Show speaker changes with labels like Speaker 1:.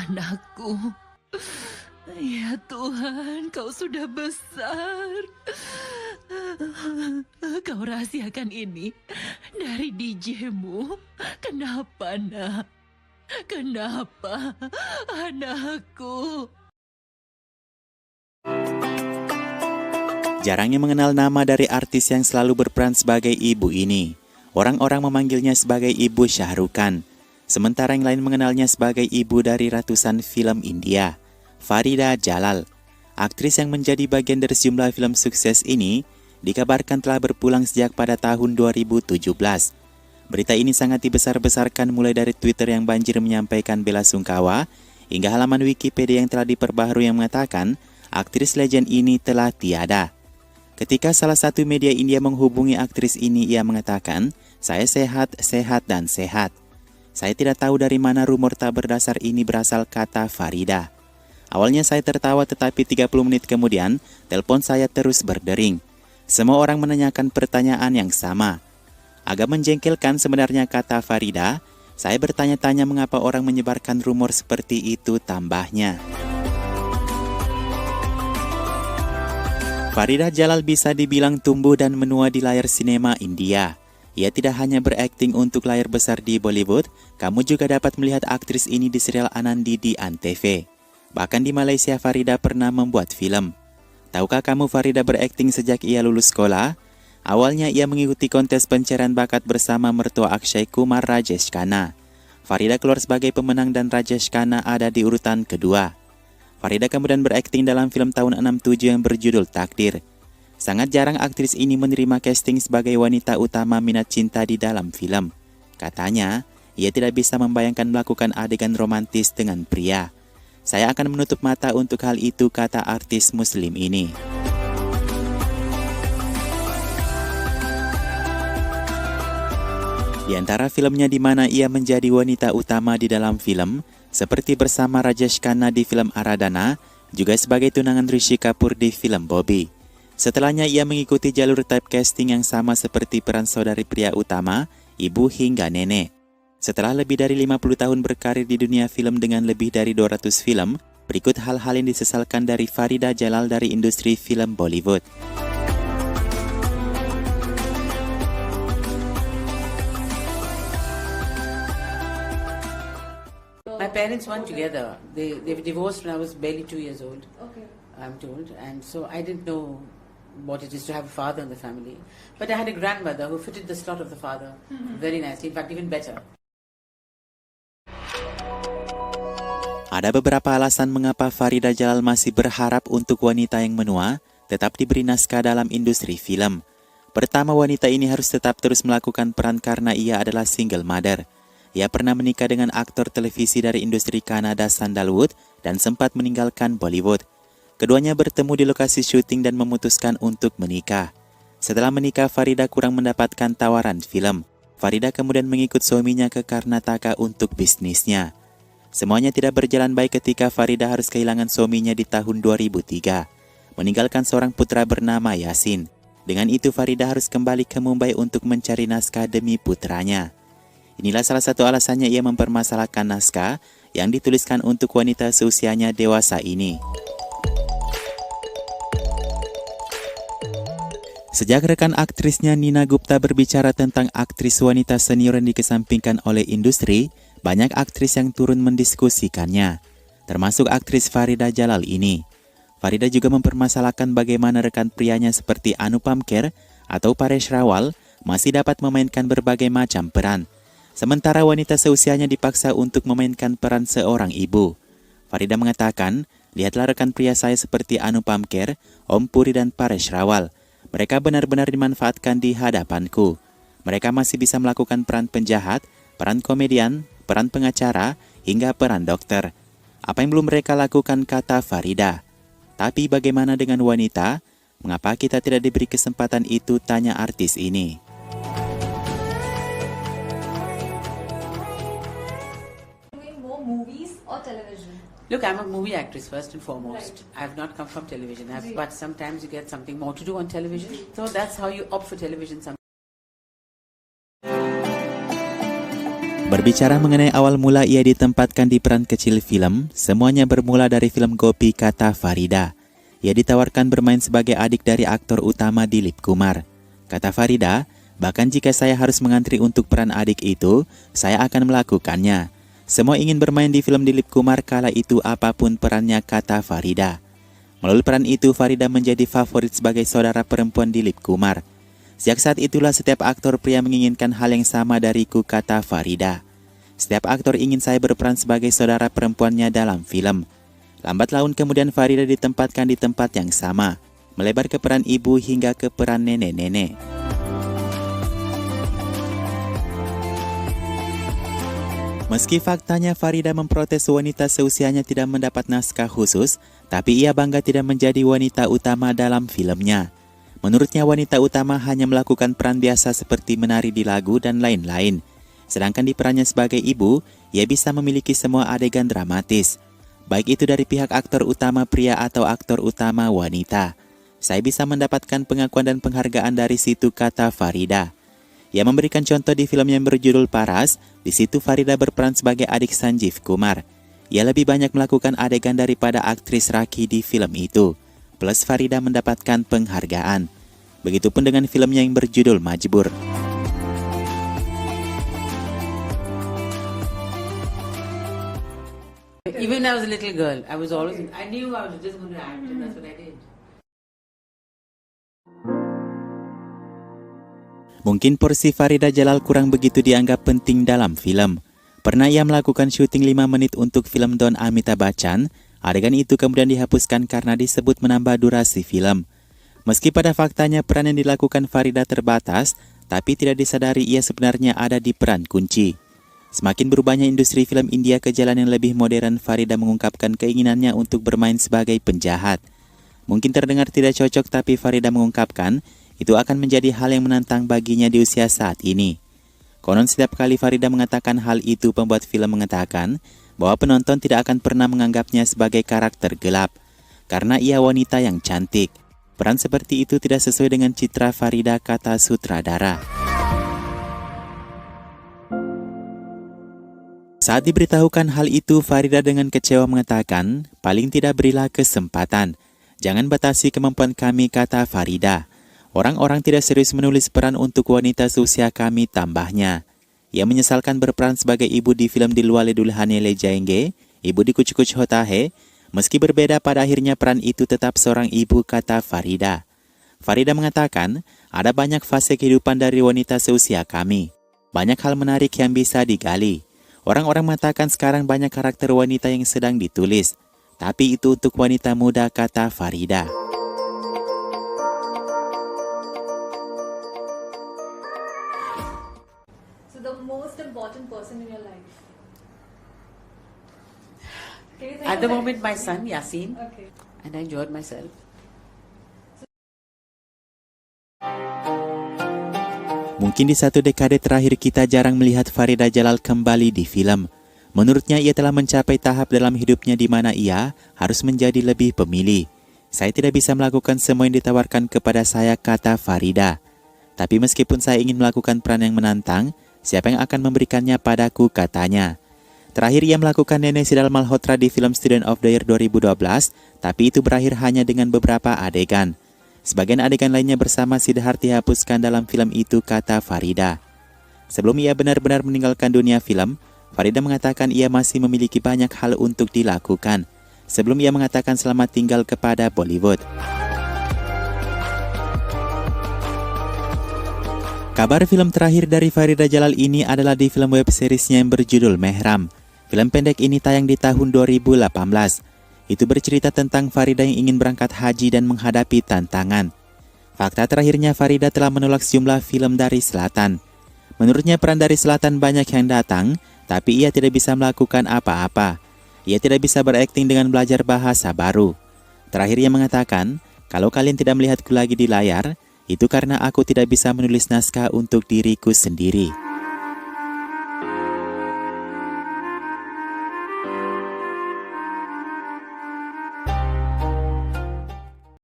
Speaker 1: anakku. Ya Tuhan, kau sudah besar. Kau rahasiakan ini dari DJ-mu. Kenapa, nak? Kenapa, anakku?
Speaker 2: Jarangnya mengenal nama dari artis yang selalu berperan sebagai ibu ini. Orang-orang memanggilnya sebagai Ibu Shah Rukh Khan. Sementara yang lain mengenalnya sebagai ibu dari ratusan film India. Farida Jalal, aktris yang menjadi bagian dari sejumlah film sukses ini, dikabarkan telah berpulang sejak pada tahun 2017. Berita ini sangat dibesar-besarkan mulai dari Twitter yang banjir menyampaikan bela sungkawa, hingga halaman Wikipedia yang telah diperbaharui yang mengatakan aktris legend ini telah tiada. Ketika salah satu media India menghubungi aktris ini, ia mengatakan, "Saya sehat, sehat, dan sehat." Saya tidak tahu dari mana rumor tak berdasar ini berasal, kata Farida. Awalnya saya tertawa, tetapi 30 menit kemudian, telepon saya terus berdering. Semua orang menanyakan pertanyaan yang sama. Agak menjengkelkan sebenarnya, kata Farida. Saya bertanya-tanya mengapa orang menyebarkan rumor seperti itu, tambahnya. Farida Jalal bisa dibilang tumbuh dan menua di layar sinema India. Ia tidak hanya berakting untuk layar besar di Bollywood, kamu juga dapat melihat aktris ini di serial Anandi di Antv. Bahkan di Malaysia, Farida pernah membuat film. Tahukah kamu Farida berakting sejak ia lulus sekolah? Awalnya ia mengikuti kontes pencarian bakat bersama mertua Akshay Kumar, Rajesh Khanna. Farida keluar sebagai pemenang dan Rajesh Khanna ada di urutan kedua. Farida kemudian berakting dalam film tahun 67 yang berjudul Takdir. Sangat jarang aktris ini menerima casting sebagai wanita utama minat cinta di dalam film. Katanya, ia tidak bisa membayangkan melakukan adegan romantis dengan pria. Saya akan menutup mata untuk hal itu, kata artis muslim ini. Di antara filmnya di mana ia menjadi wanita utama di dalam film, seperti bersama Rajesh Khanna di film Aradhana, juga sebagai tunangan Rishi Kapoor di film Bobby. Setelahnya ia mengikuti jalur typecasting yang sama seperti peran saudari pria utama, ibu hingga nenek. Setelah lebih dari 50 tahun berkarir di dunia film dengan lebih dari 200 film, berikut hal-hal yang disesalkan dari Farida Jalal dari industri film Bollywood.
Speaker 3: My parents weren't together. They were divorced when I was barely 2 years old.
Speaker 4: Okay.
Speaker 3: I'm told, and so I didn't know what it is to have a father in the family. But I had a grandmother who fitted the slot of the father very nicely, in fact even better.
Speaker 2: Ada beberapa alasan mengapa Farida Jalal masih berharap untuk wanita yang menua tetap diberi naskah dalam industri film. Pertama, wanita ini harus tetap terus melakukan peran karena ia adalah single mother. Ia pernah menikah dengan aktor televisi dari industri Kanada Sandalwood dan sempat meninggalkan Bollywood. Keduanya bertemu di lokasi syuting dan memutuskan untuk menikah. Setelah menikah, Farida kurang mendapatkan tawaran film. Farida kemudian mengikut suaminya ke Karnataka untuk bisnisnya. Semuanya tidak berjalan baik ketika Farida harus kehilangan suaminya di tahun 2003, meninggalkan seorang putra bernama Yasin. Dengan itu Farida harus kembali ke Mumbai untuk mencari naskah demi putranya. Inilah salah satu alasannya ia mempermasalahkan naskah yang dituliskan untuk wanita seusianya dewasa ini. Sejak rekan aktrisnya Nina Gupta berbicara tentang aktris wanita senior yang dikesampingkan oleh industri, banyak aktris yang turun mendiskusikannya, termasuk aktris Farida Jalal ini. Farida juga mempermasalahkan bagaimana rekan prianya seperti Anupam Kher atau Paresh Rawal masih dapat memainkan berbagai macam peran, sementara wanita seusianya dipaksa untuk memainkan peran seorang ibu. Farida mengatakan, lihatlah rekan pria saya seperti Anupam Kher, Om Puri dan Paresh Rawal. Mereka benar-benar dimanfaatkan di hadapanku. Mereka masih bisa melakukan peran penjahat, peran komedian, peran pengacara, hingga peran dokter. Apa yang belum mereka lakukan, kata Farida. Tapi bagaimana dengan wanita? Mengapa kita tidak diberi kesempatan itu, tanya artis ini.
Speaker 4: Doing more movies or television?
Speaker 3: Look, I'm a movie actress first and foremost.
Speaker 4: Right.
Speaker 3: I've not come from television,
Speaker 4: Right.
Speaker 3: but sometimes you get something more to do on television. So that's how you opt for television sometimes.
Speaker 2: Berbicara mengenai awal mula ia ditempatkan di peran kecil film, semuanya bermula dari film Gopi Kata Farida. Ia ditawarkan bermain sebagai adik dari aktor utama Dilip Kumar. Kata Farida, bahkan jika saya harus mengantri untuk peran adik itu, saya akan melakukannya. Semua ingin bermain di film Dilip Kumar kala itu apapun perannya, kata Farida. Melalui peran itu, Farida menjadi favorit sebagai saudara perempuan Dilip Kumar. Sejak saat itulah setiap aktor pria menginginkan hal yang sama dariku, kata Farida. Setiap aktor ingin saya berperan sebagai saudara perempuannya dalam film. Lambat laun kemudian Farida ditempatkan di tempat yang sama, melebar ke peran ibu hingga ke peran nenek-nenek. Meski faktanya Farida memprotes wanita seusianya tidak mendapat naskah khusus, tapi ia bangga tidak menjadi wanita utama dalam filmnya. Menurutnya wanita utama hanya melakukan peran biasa seperti menari di lagu dan lain-lain. Sedangkan di perannya sebagai ibu, ia bisa memiliki semua adegan dramatis. Baik itu dari pihak aktor utama pria atau aktor utama wanita. Saya bisa mendapatkan pengakuan dan penghargaan dari situ, kata Farida. Ia memberikan contoh di film yang berjudul Paras. Di situ Farida berperan sebagai adik Sanjeev Kumar. Ia lebih banyak melakukan adegan daripada aktris Raki di film itu. Plus Farida mendapatkan penghargaan. Begitupun dengan filmnya yang berjudul Majbur.
Speaker 3: Even when I was a little girl, I knew I was just going to act, and that's what I did.
Speaker 2: Mungkin porsi Farida Jalal kurang begitu dianggap penting dalam film. Pernah ia melakukan syuting 5 menit untuk film Don Amitabh Bachchan. Adegan itu kemudian dihapuskan karena disebut menambah durasi film. Meski pada faktanya peran yang dilakukan Farida terbatas, tapi tidak disadari ia sebenarnya ada di peran kunci. Semakin berubahnya industri film India ke jalan yang lebih modern, Farida mengungkapkan keinginannya untuk bermain sebagai penjahat. Mungkin terdengar tidak cocok, tapi Farida mengungkapkan itu akan menjadi hal yang menantang baginya di usia saat ini. Konon setiap kali Farida mengatakan hal itu, pembuat film mengatakan bahwa penonton tidak akan pernah menganggapnya sebagai karakter gelap, karena ia wanita yang cantik. Peran seperti itu tidak sesuai dengan citra Farida, kata sutradara. Saat diberitahukan hal itu, Farida dengan kecewa mengatakan, paling tidak berilah kesempatan. Jangan batasi kemampuan kami, kata Farida. Orang-orang tidak serius menulis peran untuk wanita seusia kami, tambahnya. Ia menyesalkan berperan sebagai ibu di film Dilwale Dulhania Le Jayenge, ibu di Kuch Kuch Hota Hai. Meski berbeda, pada akhirnya peran itu tetap seorang ibu, kata Farida. Farida mengatakan, ada banyak fase kehidupan dari wanita seusia kami. Banyak hal menarik yang bisa digali. Orang-orang mengatakan sekarang banyak karakter wanita yang sedang ditulis. Tapi itu untuk wanita muda, kata Farida.
Speaker 4: So the most important person in your life? Can you think
Speaker 3: At
Speaker 4: of
Speaker 3: the
Speaker 4: it?
Speaker 3: moment, my son, Yasin,
Speaker 4: Okay.
Speaker 3: and I enjoyed myself.
Speaker 2: Mungkin di satu dekade terakhir kita jarang melihat Farida Jalal kembali di film. Menurutnya ia telah mencapai tahap dalam hidupnya di mana ia harus menjadi lebih pemilih. Saya tidak bisa melakukan semua yang ditawarkan kepada saya, kata Farida. Tapi meskipun saya ingin melakukan peran yang menantang, siapa yang akan memberikannya padaku, katanya. Terakhir ia melakukan Nenek Sidal Malhotra di film Student of the Year 2012, tapi itu berakhir hanya dengan beberapa adegan. Sebagian adegan lainnya bersama Siddharth dihapuskan dalam film itu, kata Farida. Sebelum ia benar-benar meninggalkan dunia film, Farida mengatakan ia masih memiliki banyak hal untuk dilakukan. Sebelum ia mengatakan selamat tinggal kepada Bollywood. Kabar film terakhir dari Farida Jalal ini adalah di film web seriesnya yang berjudul Mehram. Film pendek ini tayang di tahun 2018. Itu bercerita tentang Farida yang ingin berangkat haji dan menghadapi tantangan. Fakta terakhirnya, Farida telah menolak sejumlah film dari selatan. Menurutnya peran dari selatan banyak yang datang, tapi ia tidak bisa melakukan apa-apa. Ia tidak bisa berakting dengan belajar bahasa baru. Terakhir ia mengatakan, kalau kalian tidak melihatku lagi di layar, itu karena aku tidak bisa menulis naskah untuk diriku sendiri.